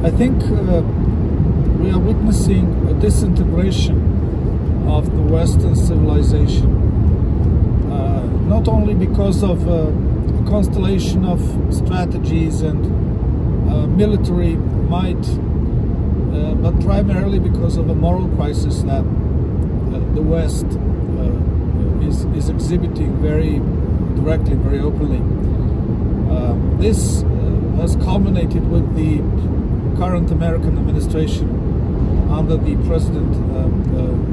I think we are witnessing a disintegration of the Western civilization, not only because of a constellation of strategies and military might, but primarily because of a moral crisis that the West is exhibiting very directly, very openly. This has culminated with the current American administration under the President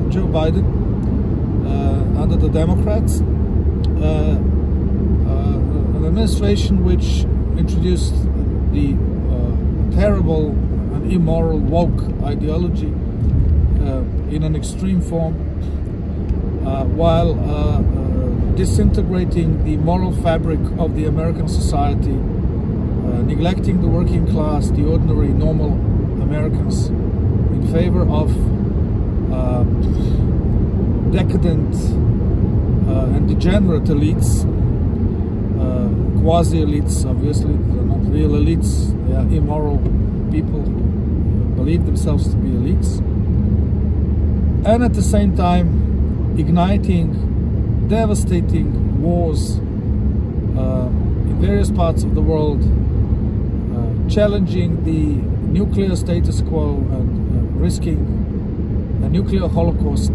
Joe Biden, under the Democrats, an administration which introduced the terrible and immoral woke ideology in an extreme form, while disintegrating the moral fabric of the American society, neglecting the working class, the ordinary, normal Americans, in favor of decadent and degenerate elites, quasi-elites. Obviously they're not real elites, they are immoral people who believe themselves to be elites, and at the same time igniting devastating wars in various parts of the world, challenging the nuclear status quo and risking a nuclear holocaust,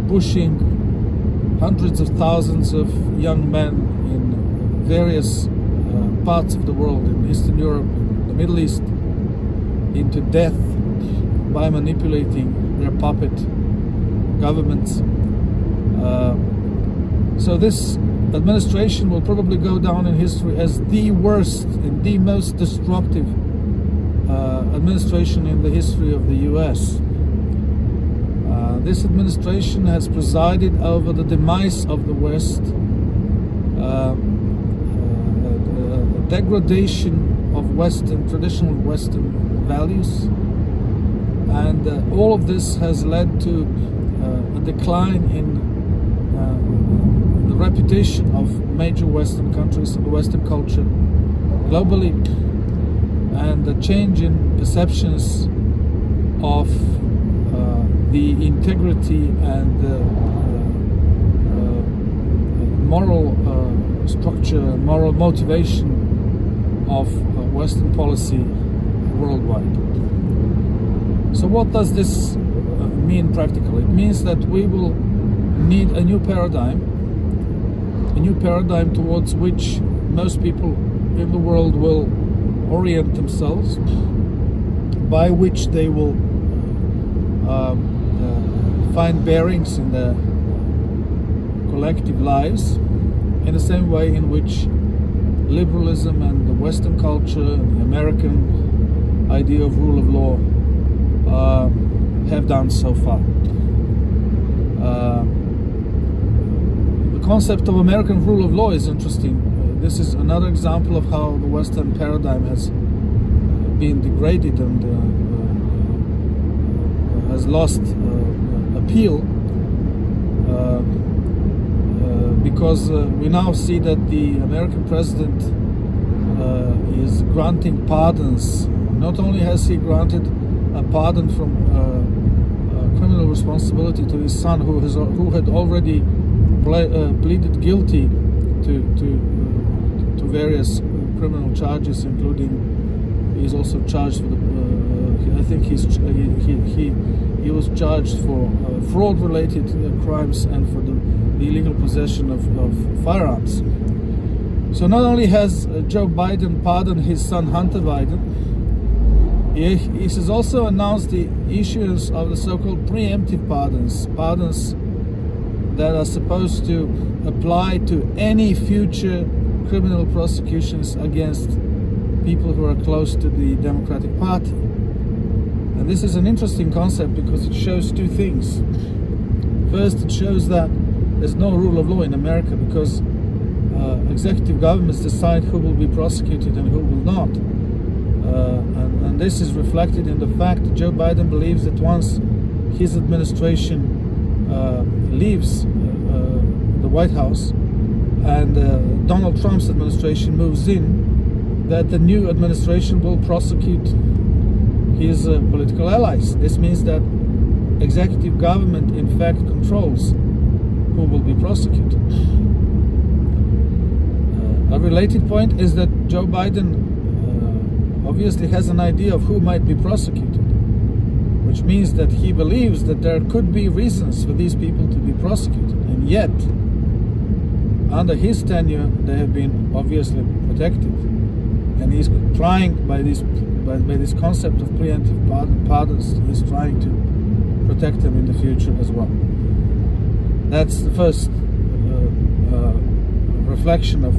pushing hundreds of thousands of young men in various parts of the world, in Eastern Europe, in the Middle East, into death by manipulating their puppet governments. So this administration will probably go down in history as the worst and the most destructive administration in the history of the US. This administration has presided over the demise of the West, degradation of traditional Western values, and all of this has led to a decline in the reputation of major Western countries and the Western culture globally, and a change in perceptions of the integrity and moral structure and moral motivation of Western policy worldwide. So what does this mean practically? It means that we will need a new paradigm towards which most people in the world will orient themselves, by which they will find bearings in their collective lives, in the same way in which liberalism and the Western culture and the American idea of rule of law have done so far. The concept of American rule of law is interesting. This is another example of how the Western paradigm has been degraded and has lost appeal, because we now see that the American president is granting pardons. Not only has he granted a pardon from criminal responsibility to his son, who had already pleaded guilty to various criminal charges, including he's also charged for the I think he was charged for fraud-related crimes and for the illegal possession of firearms. So not only has Joe Biden pardoned his son Hunter Biden, he has also announced the issuance of the so-called preemptive pardons that are supposed to apply to any future criminal prosecutions against people who are close to the Democratic Party. And this is an interesting concept because it shows two things. First, it shows that there's no rule of law in America because executive governments decide who will be prosecuted and who will not. And this is reflected in the fact that Joe Biden believes that once his administration leaves the White House and Donald Trump's administration moves in, that the new administration will prosecute his political allies. This means that executive government in fact controls who will be prosecuted. A related point is that Joe Biden obviously has an idea of who might be prosecuted, which means that he believes that there could be reasons for these people to be prosecuted, and yet under his tenure they have been obviously protected, and he's trying by this concept of preemptive pardons, he's trying to protect them in the future as well. That's the first reflection of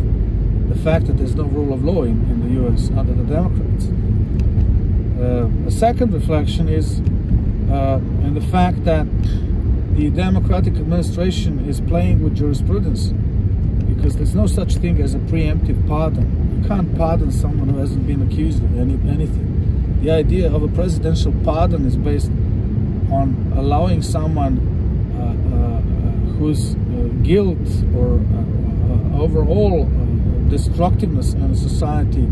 the fact that there's no rule of law in the US under the Democrats. A second reflection is in the fact that the Democratic administration is playing with jurisprudence, because there's no such thing as a preemptive pardon. You can't pardon someone who hasn't been accused of anything. The idea of a presidential pardon is based on allowing someone whose guilt or overall destructiveness in society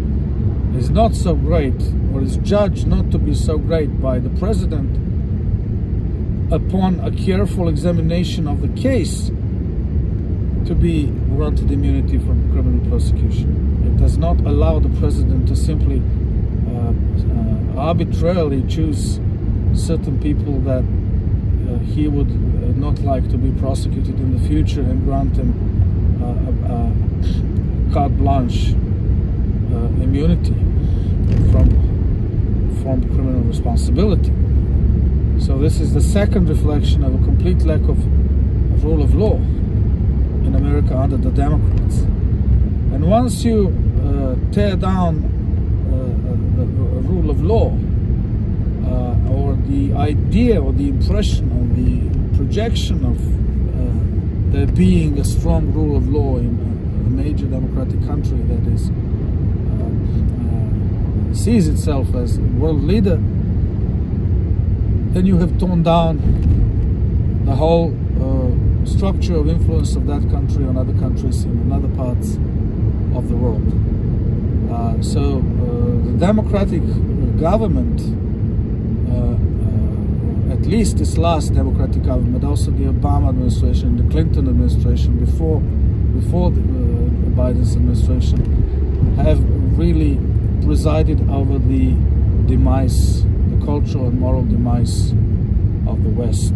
is not so great, or is judged not to be so great by the president, upon a careful examination of the case, to be granted immunity from criminal prosecution. It does not allow the president to simply arbitrarily choose certain people that he would not like to be prosecuted in the future and grant them carte blanche immunity from criminal responsibility. So this is the second reflection of a complete lack of rule of law in America under the Democrats. And once you tear down the rule of law, or the idea or the impression or the projection of there being a strong rule of law in a major democratic country that is sees itself as a world leader, then you have torn down the whole structure of influence of that country on other countries in other parts of the world. So the democratic government, at least this last democratic government, also the Obama administration, the Clinton administration, before the Biden's administration, have really presided over the demise, the cultural and moral demise of the West.